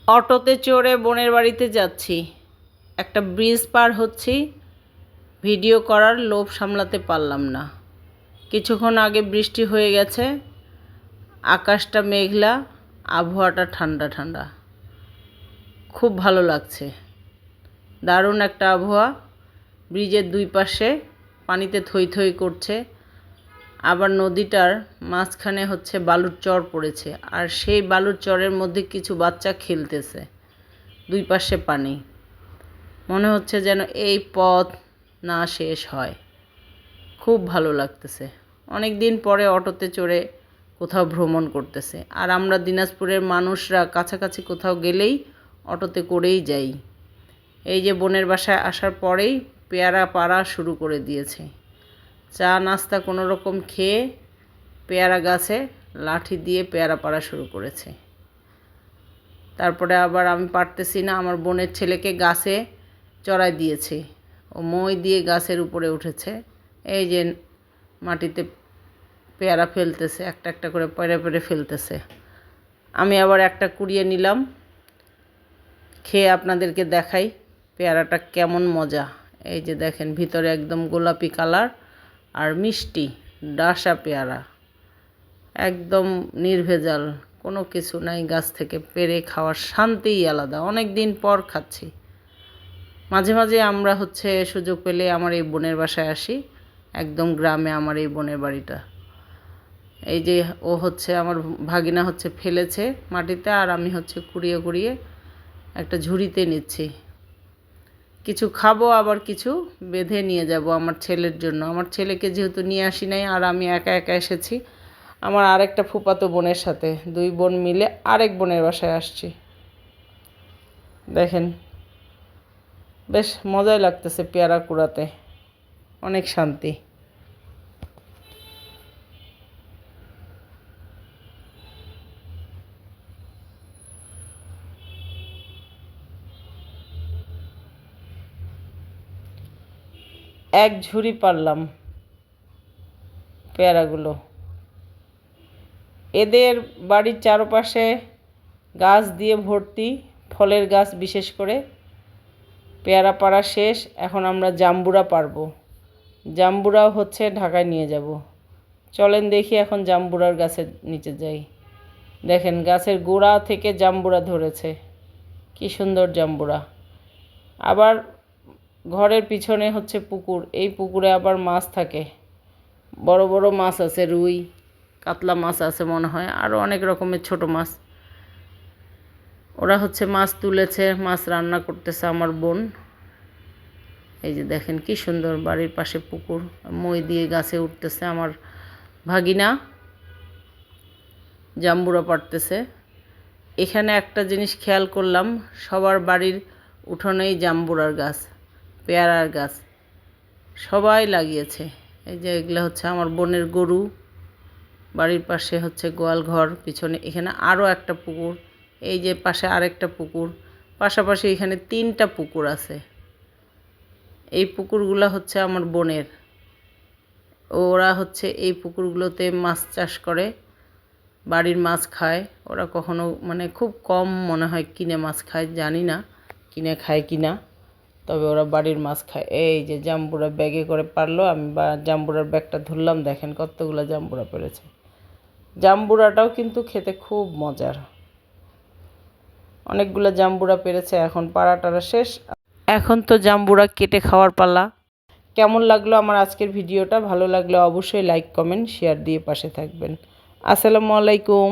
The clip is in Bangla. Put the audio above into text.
অটোতে চড়ে বোনের বাড়িতে যাচ্ছি। একটা ব্রিজ পার হচ্ছি, ভিডিও করার লোভ সামলাতে পারলাম না। কিছুক্ষণ আগে বৃষ্টি হয়ে গেছে, আকাশটা মেঘলা, আবহাওয়াটা ঠান্ডা ঠান্ডা, খুব ভালো লাগছে। দারুণ একটা আবহাওয়া। ব্রিজের দুই পাশে পানিতে থই থই করছে, আবার নদীটার মাঝখানে হচ্ছে বালুর চর পড়েছে, আর সেই বালুর চরের মধ্যে কিছু বাচ্চা খেলতেছে। দুই পাশে পানি, মনে হচ্ছে যেন এই পথ না শেষ হয়। খুব ভালো লাগতেছে। অনেক দিন পরে অটোতে চড়ে কোথাও ভ্রমণ করতেছে। আর আমরা দিনাজপুরের মানুষরা কাছাকাছি কোথাও গেলেই অটোতে করেই যাই। এই যে বোনের বাসায় আসার পরেই পেয়ারা পাড়া শুরু করে দিয়েছে। চা নাস্তা কোনো রকম খেয়ে পেয়ারা গাছে লাঠি দিয়ে পেয়ারা পাড়া শুরু করেছে। তারপরে আবার আমি পারতেছি না, আমার বোনের ছেলেকে গাছে চড়াই দিয়েছে। ও মই দিয়ে গাছের উপরে উঠেছে। এই যে মাটিতে পেয়ারা ফেলতেছে, একটা একটা করে পেরে পেরে ফেলতেছে। আমি আবার একটা কুড়িয়ে নিলাম, খেয়ে আপনাদেরকে দেখাই পেয়ারাটা কেমন মজা। এই যে দেখেন, ভিতরে একদম গোলাপি কালার আর মিষ্টি ডাসা পেয়ারা, একদম নির্ভেজাল, কোনো কিছু নাই। গাছ থেকে পেরে খাওয়ার শান্তিই আলাদা। অনেক দিন পর খাচ্ছি। মাঝে মাঝে আমরা হচ্ছে সুযোগ পেলে আমার এই বোনের বাসায় আসি। একদম গ্রামে আমার এই বোনের বাড়িটা। এই যে ও হচ্ছে আমার ভাগিনা হচ্ছে ফেলেছে মাটিতে, আর আমি হচ্ছে কুড়িয়ে কুড়িয়ে একটা ঝুড়িতে নিচ্ছি। কিছু খাবো, আবার কিছু বেঁধে নিয়ে যাব আমার ছেলের জন্য। আমার ছেলেকে যেহেতু নিয়ে আসি নাই, আর আমি একা একা এসেছি আমার আরেকটা ফুফাতো বোনের সাথে। দুই বোন মিলে আরেক বোনের বাসায় আসছি। দেখেন, বেশ মজাই লাগতেছে পেয়ারা কুড়াতে, অনেক শান্তি। এক ঝুড়ি পারলাম পেয়ারাগুলো। এদের বাড়ির চারপাশে গাছ দিয়ে ভর্তি, ফলের গাছ বিশেষ করে। পেয়ারা পাড়া শেষ, এখন আমরা জাম্বুরা পারবো। জাম্বুরাও হচ্ছে ঢাকায় নিয়ে যাব। চলেন দেখি এখন জাম্বুরার গাছের নিচে যাই। দেখেন, গাছের গোড়া থেকে জাম্বুরা ধরেছে, কি সুন্দর জাম্বুরা। আবার ঘরের পিছনে হচ্ছে পুকুর, এই পুকুরে আবার মাছ থাকে, বড় বড় মাছ আছে, রুই কাতলা মাছ আছে মনে হয়, আরও অনেক রকমের ছোট মাছ। ওরা হচ্ছে মাছ তুলেছে, মাছ রান্না করতেছে আমার বোন। এই যে দেখেন কি সুন্দর, বাড়ির পাশে পুকুর, মই দিয়ে গাছে উঠতেছে আমার ভাগিনা, জাম্বুরা পাড়তেছে। এখানে একটা জিনিস খেয়াল করলাম, সবার বাড়ির উঠোনেই জাম্বুরার গাছ, পেয়ারার গাছ সবাই লাগিয়েছে। এই যে এগুলো হচ্ছে আমার বোনের গরু, বাড়ির পাশে হচ্ছে গোয়াল ঘর, পিছনে এখানে আরও একটা পুকুর, এই যে পাশে আরেকটা পুকুর, পাশাপাশি এখানে 3টা পুকুর আছে। এই পুকুরগুলো হচ্ছে আমার বোনের। ওরা হচ্ছে এই পুকুরগুলোতে মাছ চাষ করে, বাড়ির মাছ খায়। ওরা কখনো মানে খুব কম মনে হয় কিনে মাছ খায়, জানি না কিনে খায় কি না, তবে ওরা বাড়ির মাছ খায়। এই যে জাম্বুরা ব্যাগে করে পারলো, আমি জাম্বুরার ব্যাগটা ধরলাম, দেখেন কতগুলো জাম্বুরা পেরেছে। জাম্বুরাটাও কিন্তু খেতে খুব মজার। অনেকগুলো জাম্বুরা পেরেছে, এখন পাড়াটারা শেষ, এখন তো জাম্বুরা কেটে খাওয়ার পালা। কেমন লাগলো আমার আজকের ভিডিওটা? ভালো লাগলে অবশ্যই লাইক কমেন্ট শেয়ার দিয়ে পাশে থাকবেন। আসসালামু আলাইকুম।